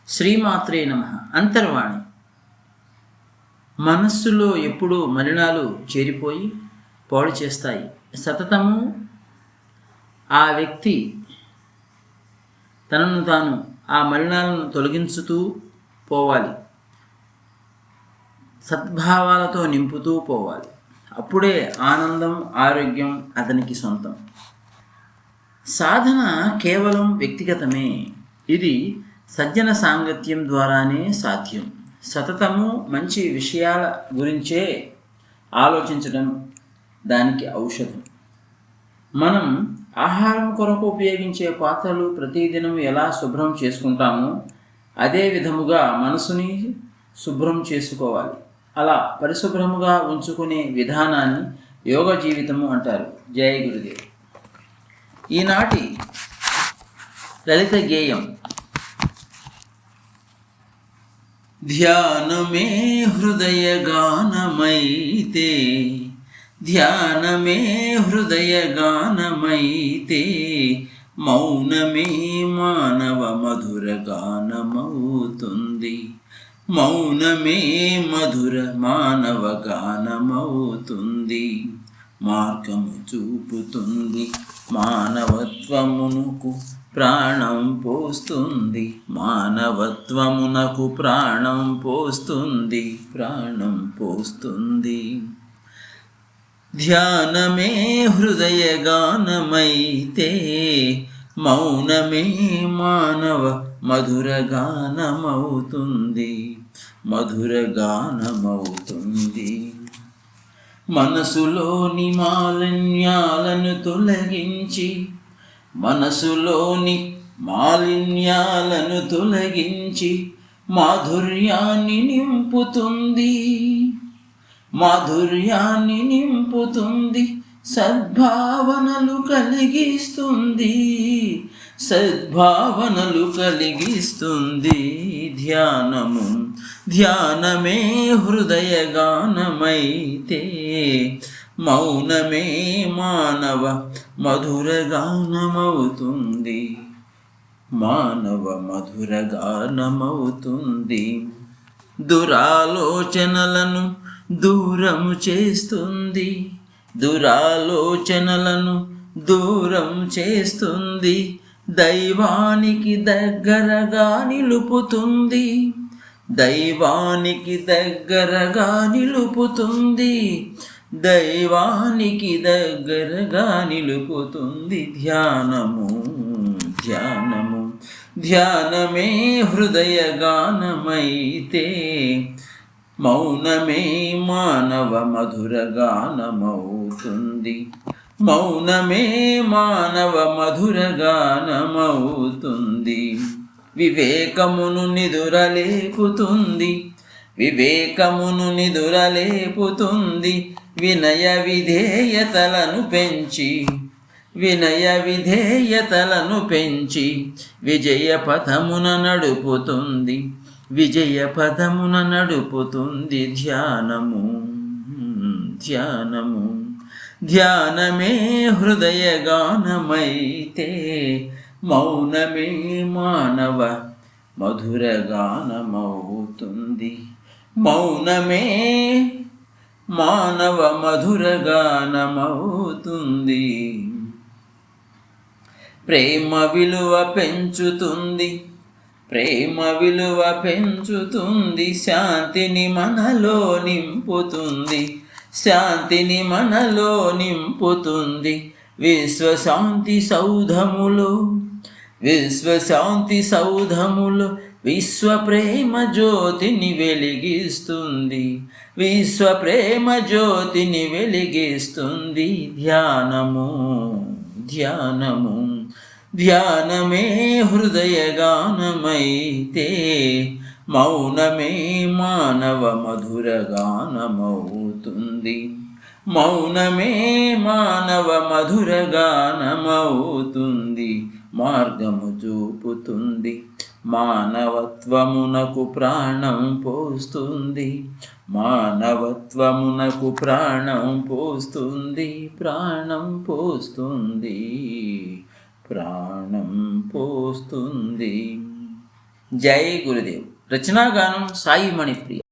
శ్రీమాత్రే నమః. అంతర్వాణి. మనస్సులో ఎప్పుడూ మలినాలు చేరిపోయి పాడు చేస్తాయి. సతతము ఆ వ్యక్తి తనను తాను ఆ మలినాలను తొలగించుతూ పోవాలి, సద్భావాలతో నింపుతూ పోవాలి. అప్పుడే ఆనందం, ఆరోగ్యం అతనికి సొంతం. సాధన కేవలం వ్యక్తిగతమే. ఇది సజ్జన సాంగత్యం ద్వారానే సాధ్యం. సతతము మంచి విషయాల గురించే ఆలోచించడం దానికి ఔషధం. మనం ఆహారం కొరకు ఉపయోగించే పాత్రలు ప్రతిదినం ఎలా శుభ్రం చేసుకుంటామో అదే విధముగా మనసుని శుభ్రం చేసుకోవాలి. అలా పరిశుభ్రముగా ఉంచుకునే విధానాన్ని యోగ జీవితము అంటారు. జయ గురుదేవ్. ఈనాటి లలిత గేయం. ధ్యానమే హృదయగానమైతే, ధ్యానమే హృదయగానమైతే, మౌనమే మానవ మధుర గానమవుతుంది. మౌనమే మధుర మానవ గానమవుతుంది. మార్గము చూపుతుంది, మానవత్వమునకు ప్రాణం పోస్తుంది. మానవత్వమునకు ప్రాణం పోస్తుంది, ప్రాణం పోస్తుంది. ధ్యానమే హృదయగానమైతే, మౌనమే మానవ మధుర గానమవుతుంది. మధుర గానమవుతుంది. మనసులోని మాలిన్యాలను తొలగించి, మనసులోని మాలిన్యాలను తొలగించి మాధుర్యాన్ని నింపుతుంది. మాధుర్యాన్ని నింపుతుంది. సద్భావనలు కలిగిస్తుంది. సద్భావనలు కలిగిస్తుంది. ధ్యానము, ధ్యానమే హృదయగానమైతే, మౌనమే మానవ మధుర గానమవుతుంది. మానవ మధుర గానమవుతుంది. దురాలోచనలను దూరం చేస్తుంది. దురాలోచనలను దూరం చేస్తుంది. దైవానికి దగ్గరగా నిలుపుతుంది. దైవానికి దగ్గరగా నిలుపుతుంది. దైవానికి దగ్గరగా నిలుపుతుంది. ధ్యానము, ధ్యానము, ధ్యానమే హృదయగానమైతే, మౌనమే మానవ మధుర గానమవుతుంది. మౌనమే మానవ మధుర గానమవుతుంది. వివేకమును నిదురలేపుతుంది. వివేకమును నిదురలేపుతుంది. వినయ విధేయతలను పెంచి, వినయ విధేయతలను పెంచి విజయ పథమున నడుపుతుంది. విజయ పథమున నడుపుతుంది. ధ్యానము, ధ్యానము, ధ్యానమే హృదయగానమైతే, మౌనమే మానవ మధుర గానమవుతుంది. మౌనమే మానవ మధుర గానమవుతుంది. ప్రేమ విలువ పెంచుతుంది. ప్రేమ విలువ పెంచుతుంది. శాంతిని మనలో నింపుతుంది. శాంతిని మనలో నింపుతుంది. విశ్వశాంతి సౌధములో, విశ్వశాంతి సౌధములో విశ్వ ప్రేమ జ్యోతిని వెలిగిస్తుంది. విశ్వ ప్రేమ జ్యోతిని వెలిగిస్తుంది. ధ్యానము, ధ్యానము, ధ్యానమే హృదయగానమైతే, మౌనమే మానవ మధుర గానమవుతుంది. మౌనమే మానవ మధుర గానమవుతుంది. మార్గము చూపుతుంది. మానవత్వమునకు ప్రాణం పోస్తుంది. మానవత్వమునకు ప్రాణం పోస్తుంది. ప్రాణం పోస్తుంది. ప్రాణం పోస్తుంది. జై గురుదేవ్. రచనాగానం సాయి మణిప్రియ.